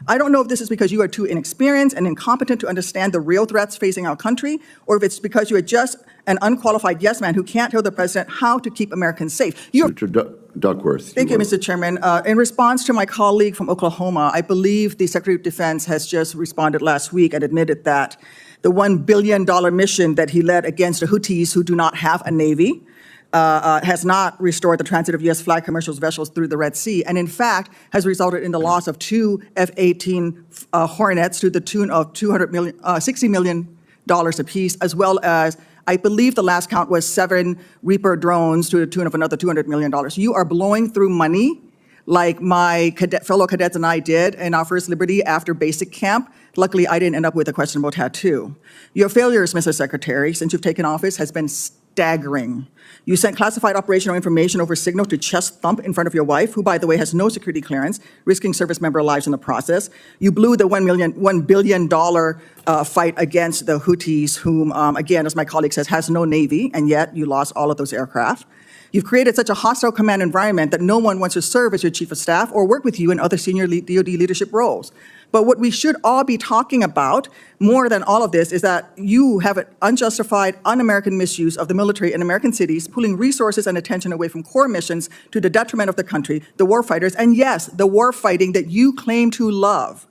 I don't know if this is because you are too inexperienced and incompetent to understand the real threats facing our country, or if it's because you are just an unqualified yes man who can't tell the president how to keep Americans safe. Senator Duckworth. Thank you, Mr. Chairman. In response to my colleague from Oklahoma, I believe the Secretary of Defense has just responded last week and admitted that the $1 billion mission that he led against the Houthis, who do not have a navy, has not restored the transit of U.S. flag commercial vessels through the Red Sea, and in fact has resulted in the loss of 2 F-18 Hornets to the tune of $60 million apiece, as well as, I believe the last count was 7 Reaper drones to the tune of another $200 million. You are blowing through money like my fellow cadets and I did in our first Liberty after basic camp. Luckily, I didn't end up with a questionable tattoo. Your failures, Mr. Secretary, since you've taken office has been staggering. You sent classified operational information over Signal to chest thump in front of your wife, who, by the way, has no security clearance, risking service member lives in the process. You blew the $1 billion fight against the Houthis, whom, again, as my colleague says, has no navy, and yet you lost all of those aircraft. You've created such a hostile command environment that no one wants to serve as your chief of staff or work with you in other senior DoD leadership roles. But what we should all be talking about, more than all of this, is that you have an unjustified, un-American misuse of the military in American cities, pulling resources and attention away from core missions to the detriment of the country, the war fighters, and yes, the war fighting that you claim to love.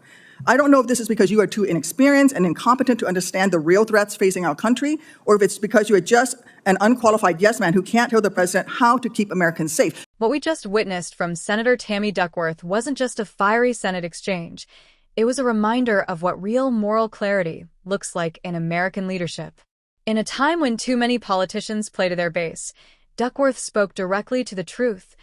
I don't know if this is because you are too inexperienced and incompetent to understand the real threats facing our country, or if it's because you are just an unqualified yes man who can't tell the president how to keep Americans safe. What we just witnessed from Senator Tammy Duckworth wasn't just a fiery Senate exchange. It was a reminder of what real moral clarity looks like in American leadership. In a time when too many politicians play to their base, Duckworth spoke directly to the truth,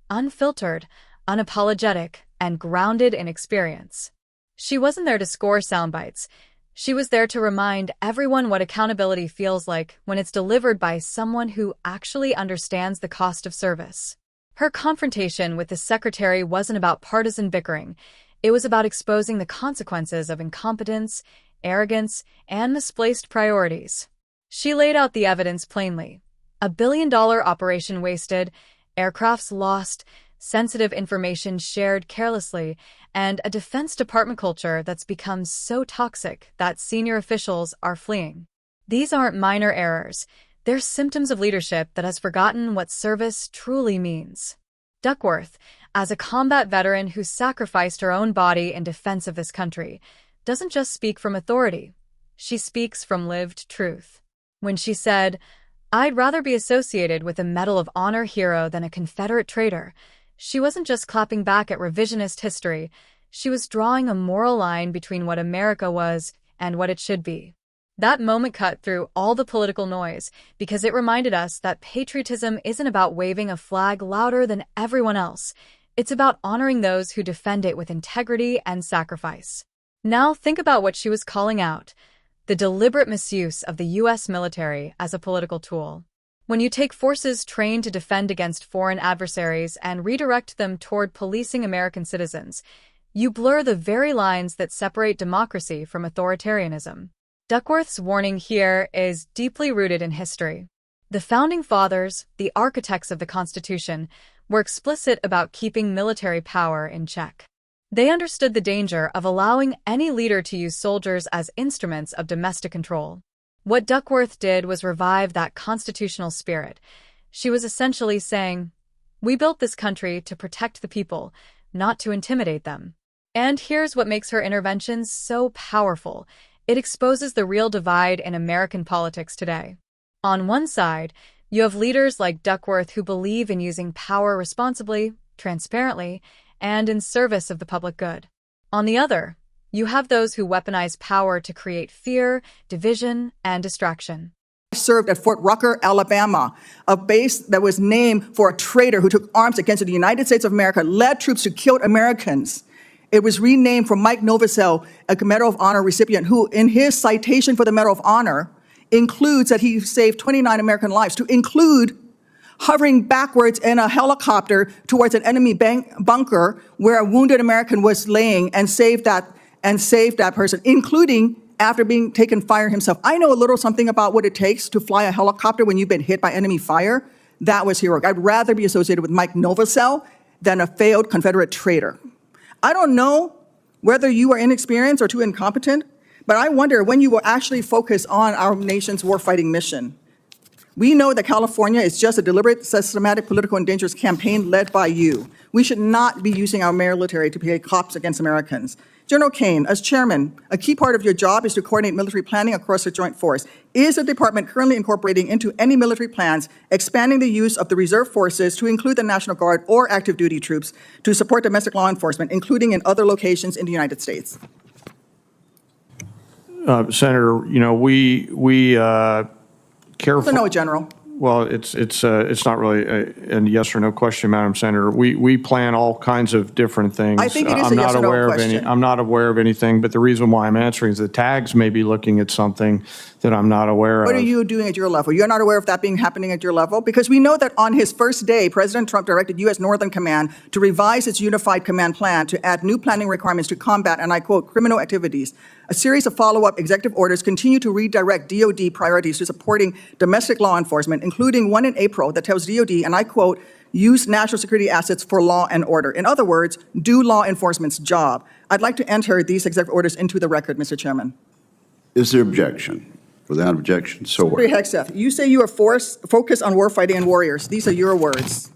unfiltered, unapologetic, and grounded in experience. She wasn't there to score sound bites. She was there to remind everyone what accountability feels like when it's delivered by someone who actually understands the cost of service. Her confrontation with the secretary wasn't about partisan bickering. It was about exposing the consequences of incompetence, arrogance, and misplaced priorities. She laid out the evidence plainly. $1 billion operation wasted, aircrafts lost, sensitive information shared carelessly, and a Defense Department culture that's become so toxic that senior officials are fleeing. These aren't minor errors. They're symptoms of leadership that has forgotten what service truly means. Duckworth, as a combat veteran who sacrificed her own body in defense of this country, doesn't just speak from authority. She speaks from lived truth. When she said, "I'd rather be associated with a Medal of Honor hero than a Confederate traitor," she wasn't just clapping back at revisionist history. She was drawing a moral line between what America was and what it should be. That moment cut through all the political noise because it reminded us that patriotism isn't about waving a flag louder than everyone else. It's about honoring those who defend it with integrity and sacrifice. Now think about what she was calling out: the deliberate misuse of the U.S. military as a political tool. When you take forces trained to defend against foreign adversaries and redirect them toward policing American citizens, you blur the very lines that separate democracy from authoritarianism. Duckworth's warning here is deeply rooted in history. The Founding Fathers, the architects of the Constitution, were explicit about keeping military power in check. They understood the danger of allowing any leader to use soldiers as instruments of domestic control. What Duckworth did was revive that constitutional spirit. She was essentially saying, "We built this country to protect the people, not to intimidate them." And here's what makes her interventions so powerful. It exposes the real divide in American politics today. On one side, you have leaders like Duckworth who believe in using power responsibly, transparently, and in service of the public good. On the other, you have those who weaponize power to create fear, division, and distraction. I served at Fort Rucker, Alabama, a base that was named for a traitor who took arms against the United States of America, led troops who killed Americans. It was renamed for Mike Novosel, a Medal of Honor recipient, who, in his citation for the Medal of Honor, includes that he saved 29 American lives, to include hovering backwards in a helicopter towards an enemy bunker where a wounded American was laying and saved that person, including after being taken fire himself. I know a little something about what it takes to fly a helicopter when you've been hit by enemy fire. That was heroic. I'd rather be associated with Mike Novosel than a failed Confederate traitor. I don't know whether you are inexperienced or too incompetent, but I wonder when you will actually focus on our nation's warfighting mission. We know that California is just a deliberate, systematic, political, and dangerous campaign led by you. We should not be using our military to play cops against Americans. General Kane, as chairman, a key part of your job is to coordinate military planning across the joint force. Is the department currently incorporating into any military plans expanding the use of the reserve forces to include the National Guard or active duty troops to support domestic law enforcement, including in other locations in the United States? Senator, we careful. So no, General. Well, it's not really a yes or no question, Madam Senator. We plan all kinds of different things. I think it is a yes or no question. I'm not aware of anything, but the reason why I'm answering is the tags may be looking at something that I'm not aware of. What are you doing at your level? You're not aware of that being happening at your level? Because we know that on his first day, President Trump directed U.S. Northern Command to revise its unified command plan to add new planning requirements to combat, and I quote, criminal activities. A series of follow-up executive orders continue to redirect DOD priorities to supporting domestic law enforcement, including one in April that tells DOD, and I quote, use national security assets for law and order. In other words, do law enforcement's job. I'd like to enter these executive orders into the record, Mr. Chairman. Is there objection? Without objection, so ordered. Hegseth, you say you are focused on warfighting and warriors. These are your words.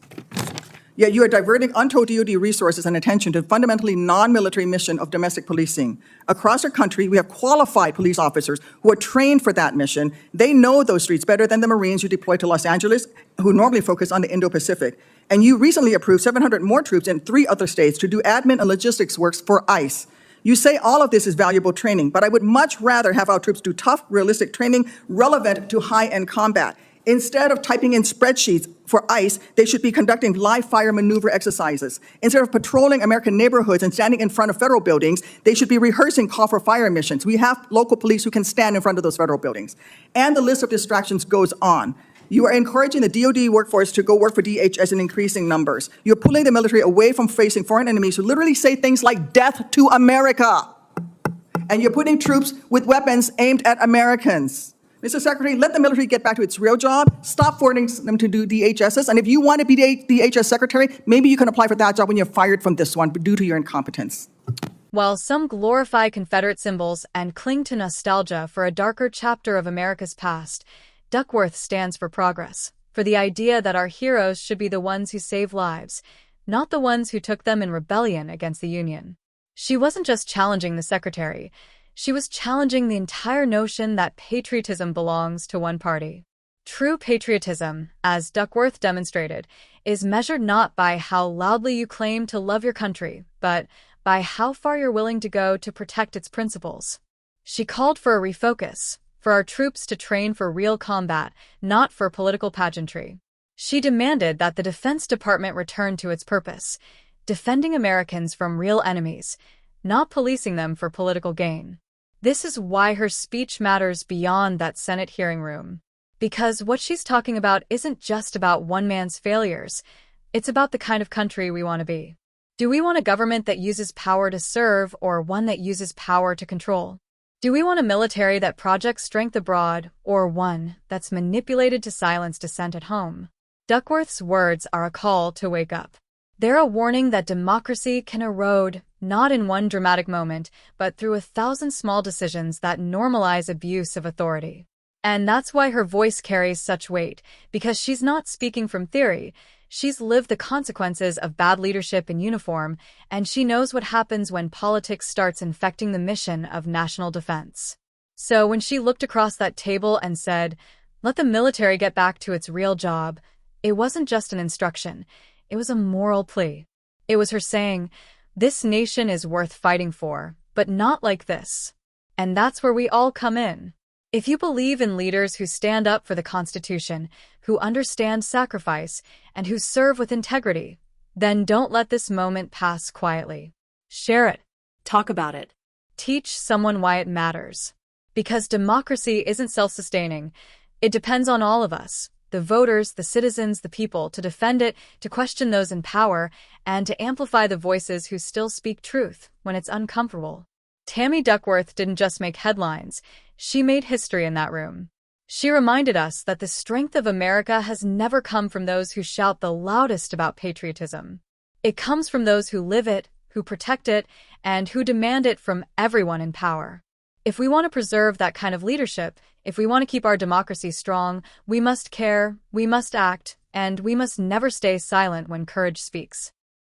Yet you are diverting untold DOD resources and attention to the fundamentally non-military mission of domestic policing. Across our country, we have qualified police officers who are trained for that mission. They know those streets better than the Marines you deploy to Los Angeles, who normally focus on the Indo-Pacific. And you recently approved 700 more troops in 3 other states to do admin and logistics works for ICE. You say all of this is valuable training, but I would much rather have our troops do tough, realistic training relevant to high-end combat. Instead of typing in spreadsheets for ICE, they should be conducting live-fire maneuver exercises. Instead of patrolling American neighborhoods and standing in front of federal buildings, they should be rehearsing call-for-fire missions. We have local police who can stand in front of those federal buildings. And the list of distractions goes on. You are encouraging the DOD workforce to go work for DHS in increasing numbers. You're pulling the military away from facing foreign enemies who literally say things like death to America. And you're putting troops with weapons aimed at Americans. Mr. Secretary, let the military get back to its real job. Stop forcing them to do DHSs. And if you want to be DHS Secretary, maybe you can apply for that job when you're fired from this one due to your incompetence. While some glorify Confederate symbols and cling to nostalgia for a darker chapter of America's past, Duckworth stands for progress, for the idea that our heroes should be the ones who save lives, not the ones who took them in rebellion against the Union. She wasn't just challenging the Secretary. She was challenging the entire notion that patriotism belongs to one party. True patriotism, as Duckworth demonstrated, is measured not by how loudly you claim to love your country, but by how far you're willing to go to protect its principles. She called for a refocus, for our troops to train for real combat, not for political pageantry. She demanded that the Defense Department return to its purpose, defending Americans from real enemies, not policing them for political gain. This is why her speech matters beyond that Senate hearing room. Because what she's talking about isn't just about one man's failures, it's about the kind of country we want to be. Do we want a government that uses power to serve or one that uses power to control? Do we want a military that projects strength abroad or one that's manipulated to silence dissent at home? Duckworth's words are a call to wake up. They're a warning that democracy can erode, not in one dramatic moment, but through 1,000 small decisions that normalize abuse of authority. And that's why her voice carries such weight, because she's not speaking from theory. She's lived the consequences of bad leadership in uniform, and she knows what happens when politics starts infecting the mission of national defense. So when she looked across that table and said, "Let the military get back to its real job," it wasn't just an instruction, it was a moral plea. It was her saying, this nation is worth fighting for, but not like this. And that's where we all come in. If you believe in leaders who stand up for the Constitution, who understand sacrifice, and who serve with integrity, then don't let this moment pass quietly. Share it. Talk about it. Teach someone why it matters. Because democracy isn't self-sustaining. It depends on all of us, the voters, the citizens, the people, to defend it, to question those in power, and to amplify the voices who still speak truth when it's uncomfortable. Tammy Duckworth didn't just make headlines, she made history in that room. She reminded us that the strength of America has never come from those who shout the loudest about patriotism. It comes from those who live it, who protect it, and who demand it from everyone in power. If we want to preserve that kind of leadership, if we want to keep our democracy strong, we must care, we must act, and we must never stay silent when courage speaks.